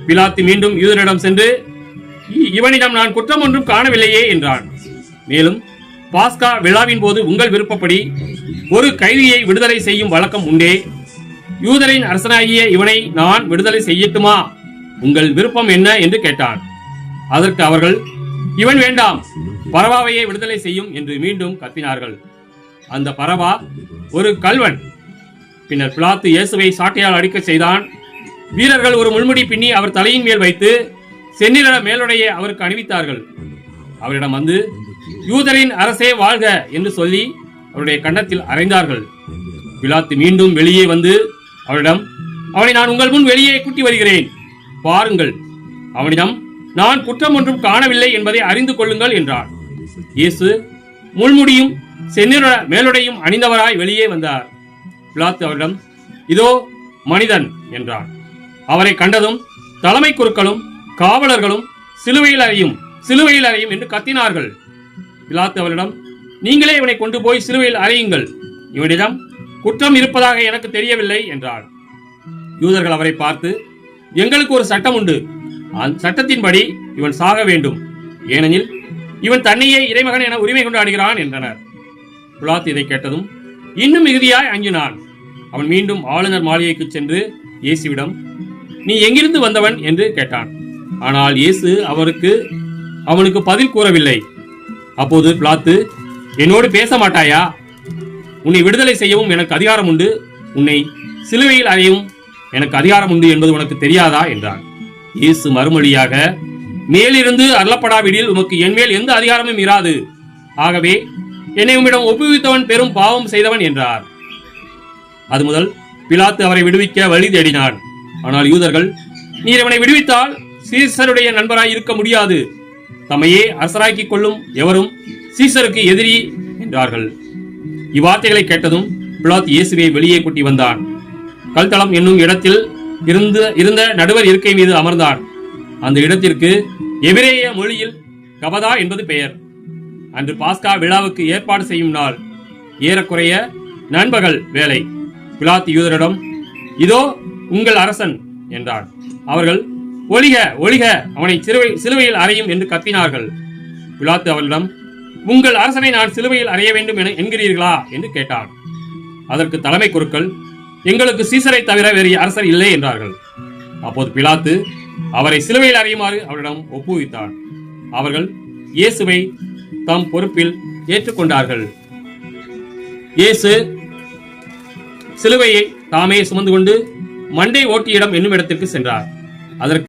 பிலாத்து மீண்டும் யூதரிடம் சென்று, இவனிடம் நான் குற்றம் ஒன்றும் காணவில்லையே என்றான். மேலும், பாஸ்கா விழாவின் போது உங்கள் விருப்பப்படி ஒரு கைதியை விடுதலை செய்யும் வழக்கம் உண்டே. யூதரின் அரசனாகிய இவனை நான் விடுதலை செய்யட்டுமா? உங்கள் விருப்பம் என்ன என்று கேட்டான். அதற்கு அவர்கள், இவன் வேண்டாம், பரபாவையே விடுதலை செய்யும் என்று மீண்டும் கத்தினார்கள். அந்த பரபா ஒரு கள்வன். பின்னர் பிலாத்து இயேசுவை சாட்டையால் அடிக்க செய்தான். வீரர்கள் ஒரு முள்முடி பின்னி அவர் தலையின் மேல் வைத்து செந்நிற மேலுடையை அவருக்கு அணிவித்தார்கள். அவரிடம் வந்து, யூதரின் அரசே வாழ்க என்று சொல்லி அவருடைய கன்னத்தில் அறைந்தார்கள். பிலாத்து மீண்டும் வெளியே வந்து அவரிடம், அவனை நான் உங்கள் முன் வெளியே கூட்டி வருகிறேன், பாருங்கள், அவனிடம் நான் குற்றம் ஒன்றும் காணவில்லை என்பதை அறிந்து கொள்ளுங்கள் என்றார். இயேசு முள்முடியும் செந்நிற மேலுடையும் அணிந்தவராய் வெளியே வந்தார். பிலாத்து அவரிடம், இதோ மனிதன் என்றார். அவரை கண்டதும் தலைமை குருக்களும் காவலர்களும் சிலுவையில் அறையும் என்று கத்தினார்கள். பிலாத்து அவரிடம், நீங்களே இவனை கொண்டு போய் சிலுவையில் அறையுங்கள், இவனிடம் குற்றம் இருப்பதாக எனக்கு தெரியவில்லை என்றார். யூதர்கள் அவரை பார்த்து, எங்களுக்கு ஒரு சட்டம் உண்டு, அந்த சட்டத்தின்படி இவன் சாக வேண்டும், ஏனெனில் இவன் தன்னையே இறைமகன் என உரிமை கொண்டாடுகிறான் என்றனர். பிலாத்து இதை கேட்டதும் இன்னும் மிகுதியாய் அஞ்சினான். அவன் மீண்டும் ஆளுநர் மாளிகைக்கு சென்று இயேசுவிடம், நீ எங்கிருந்து வந்தவன் என்று கேட்டான். ஆனால் இயேசு அவனுக்கு பதில் கூறவில்லை. அப்போது பிலாத்து, என்னோடு பேச மாட்டாயா? உன்னை விடுதலை செய்யவும் எனக்கு அதிகாரம் உண்டு, உன்னை சிலுவையில் அறையவும் எனக்கு அதிகாரம் உண்டு என்பது உனக்கு தெரியாதா என்றார். இயேசு மறுமொழியாக, மேலிருந்து அருளப்படாவிடில் உமக்கு என்மேல் எந்த அதிகாரமும் இராது. ஆகவே என்னை உம்மிடம் ஒப்புவித்தவன் பெரும் பாவம் செய்தவன் என்றார். அது முதல் பிலாத்து அவரை விடுவிக்க வழி தேடினான். ஆனால் யூதர்கள், நீர் இவனை விடுவித்தால் சீசருடைய நண்பராய் இருக்க முடியாது, தம்மையே அரசராக்கிக் கொள்ளும் எவரும் சீசருக்கு எதிரி என்றார்கள். இவ்வார்த்தைகளை கேட்டதும் பிலாத்து இயேசுவை வெளியே கூட்டி வந்தான். கல்தளம் என்னும் இடத்தில் இருந்த நடுவர் இருக்கை மீது அமர்ந்தான். அந்த இடத்திற்கு எபிரேய மொழியில் கபதா என்பது பெயர். அன்று பாஸ்கா விழாவுக்கு ஏற்பாடு செய்யும் நாள், ஏறக்குறைய நண்பகல் வேலை. பிலாத்து யூதரிடம், இதோ உங்கள் அரசன் என்றார். அவர்கள், ஒளிக ஒளிக, அவனை சிலுவையில் அறையும் என்று கத்தினார்கள். பிலாத்து அவர்களிடம், உங்கள் அரசனை நான் சிலுவையில் அறைய வேண்டும் என என்கிறீர்களா என்று கேட்டான். அதற்கு தலைமை குருக்கள், எங்களுக்கு சீசரை தவிர வேறு அரசர் இல்லை என்றார்கள். அப்போது பிலாத்து அவரை சிலுவையில் அறையுமாறு அவரிடம் ஒப்புவித்தார். அவர்கள் இயேசுவை தம் பொறுப்பில் ஏற்றுக்கொண்டார்கள். இயேசு சிலுவையை தாமே சுமந்து கொண்டு மண்டை ஓட்டியிடம் என்னும் இடத்திற்கு சென்றார். அதற்கு